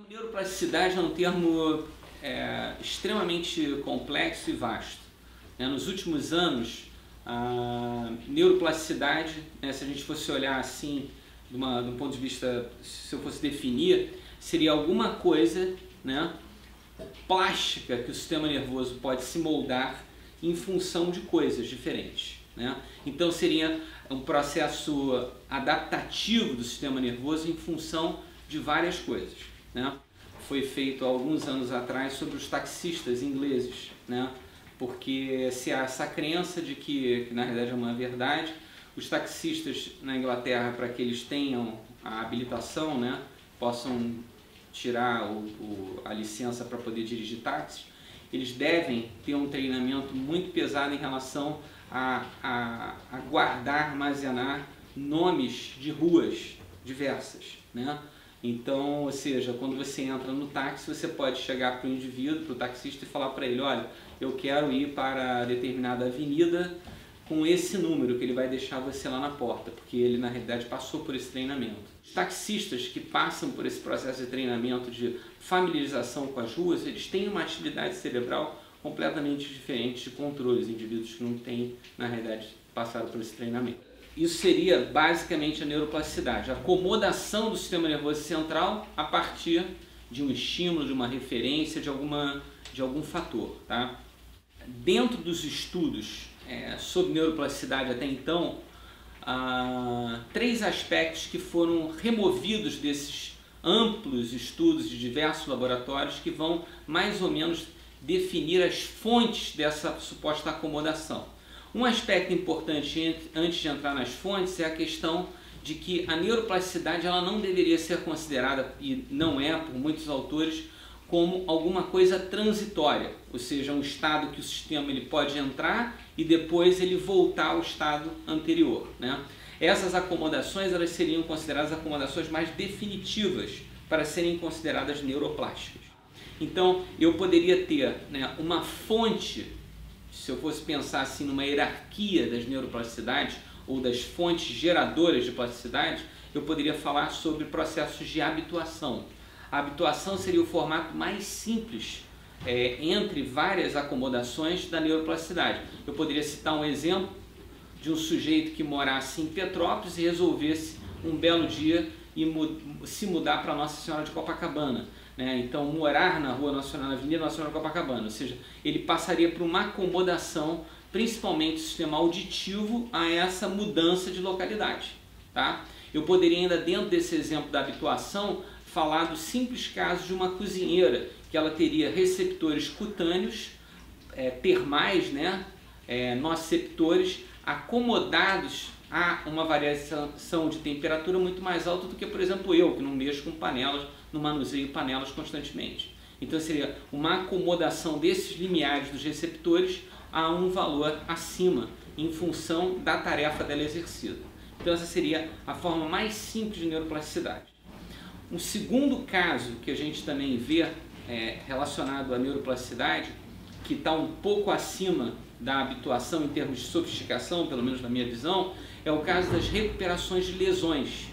Neuroplasticidade é um termo extremamente complexo e vasto. Nos últimos anos, a neuroplasticidade, se a gente fosse olhar assim, de um ponto de vista, se eu fosse definir, seria alguma coisa plástica que o sistema nervoso pode se moldar em função de coisas diferentes. Então seria um processo adaptativo do sistema nervoso em função de várias coisas. Foi feito há alguns anos atrás sobre os taxistas ingleses, porque se há essa crença de que na realidade é uma verdade, os taxistas na Inglaterra, para que eles tenham a habilitação, possam tirar a licença para poder dirigir táxis, eles devem ter um treinamento muito pesado em relação a guardar, armazenar nomes de ruas diversas. Então, ou seja, quando você entra no táxi, você pode chegar para o indivíduo, para o taxista e falar para ele: olha, eu quero ir para determinada avenida com esse número, que ele vai deixar você lá na porta, porque ele na realidade passou por esse treinamento. Os taxistas que passam por esse processo de treinamento de familiarização com as ruas, eles têm uma atividade cerebral completamente diferente de controles, indivíduos que não têm, na realidade, passaram por esse treinamento. Isso seria basicamente a neuroplasticidade, a acomodação do sistema nervoso central a partir de um estímulo, de uma referência, de algum fator. Dentro dos estudos sobre neuroplasticidade até então, três aspectos que foram removidos desses amplos estudos de diversos laboratórios que vão mais ou menos definir as fontes dessa suposta acomodação. Um aspecto importante antes de entrar nas fontes é a questão de que a neuroplasticidade ela não deveria ser considerada, e não é por muitos autores, como alguma coisa transitória, ou seja, um estado que o sistema ele pode entrar e depois ele voltar ao estado anterior. Essas acomodações elas seriam consideradas acomodações mais definitivas para serem consideradas neuroplásticas. Então eu poderia ter uma fonte, se eu fosse pensar assim numa hierarquia das neuroplasticidades ou das fontes geradoras de plasticidade, eu poderia falar sobre processos de habituação. A habituação seria o formato mais simples entre várias acomodações da neuroplasticidade. Eu poderia citar um exemplo de um sujeito que morasse em Petrópolis e resolvesse um belo dia se mudar para Nossa Senhora de Copacabana. Então morar na Rua Nacional, na Avenida Nacional de Copacabana, ou seja, ele passaria por uma acomodação, principalmente do sistema auditivo, a essa mudança de localidade. Eu poderia ainda, dentro desse exemplo da habituação, falar do simples caso de uma cozinheira, que ela teria receptores cutâneos, termais, nociceptores, acomodados a uma variação de temperatura muito mais alta do que, por exemplo, eu, que não mexo com panelas, não manuseio panelas constantemente. Então seria uma acomodação desses limiares dos receptores a um valor acima, em função da tarefa dela exercida. Então essa seria a forma mais simples de neuroplasticidade. Um segundo caso que a gente também vê relacionado à neuroplasticidade, que está um pouco acima da habituação em termos de sofisticação, pelo menos na minha visão, é o caso das recuperações de lesões,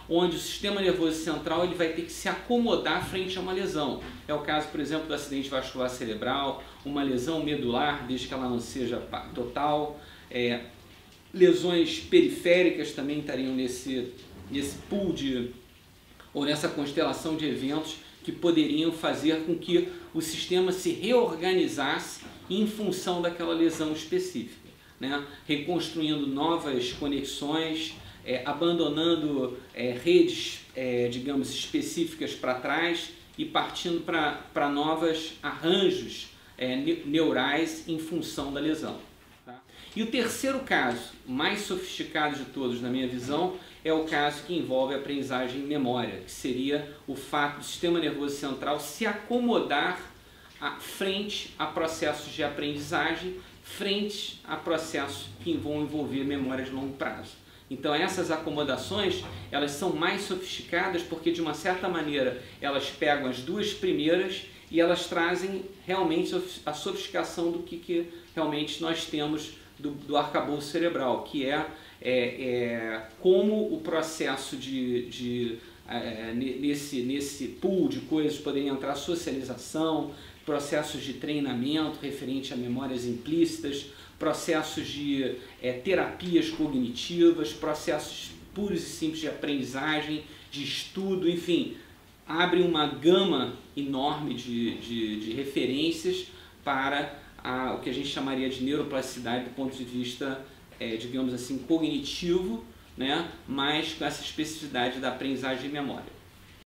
onde o sistema nervoso central ele vai ter que se acomodar frente a uma lesão. É o caso, por exemplo, do acidente vascular cerebral, uma lesão medular, desde que ela não seja total. Lesões periféricas também estariam nesse pool ou nessa constelação de eventos que poderiam fazer com que o sistema se reorganizasse em função daquela lesão específica, reconstruindo novas conexões, abandonando redes, digamos, específicas para trás e partindo para novos arranjos neurais em função da lesão. E o terceiro caso, mais sofisticado de todos na minha visão, é o caso que envolve a aprendizagem e memória, que seria o fato do sistema nervoso central se acomodar frente a processos de aprendizagem, frente a processos que vão envolver memória de longo prazo. Então essas acomodações, elas são mais sofisticadas porque de uma certa maneira elas pegam as duas primeiras e elas trazem realmente a sofisticação do que realmente nós temos do arcabouço cerebral, que como o processo de nesse pool de coisas poderia entrar socialização, processos de treinamento referente a memórias implícitas, processos de terapias cognitivas, processos puros e simples de aprendizagem, de estudo, enfim, abre uma gama enorme de referências para o que a gente chamaria de neuroplasticidade do ponto de vista, digamos assim, cognitivo, né? Mas com essa especificidade da aprendizagem e memória.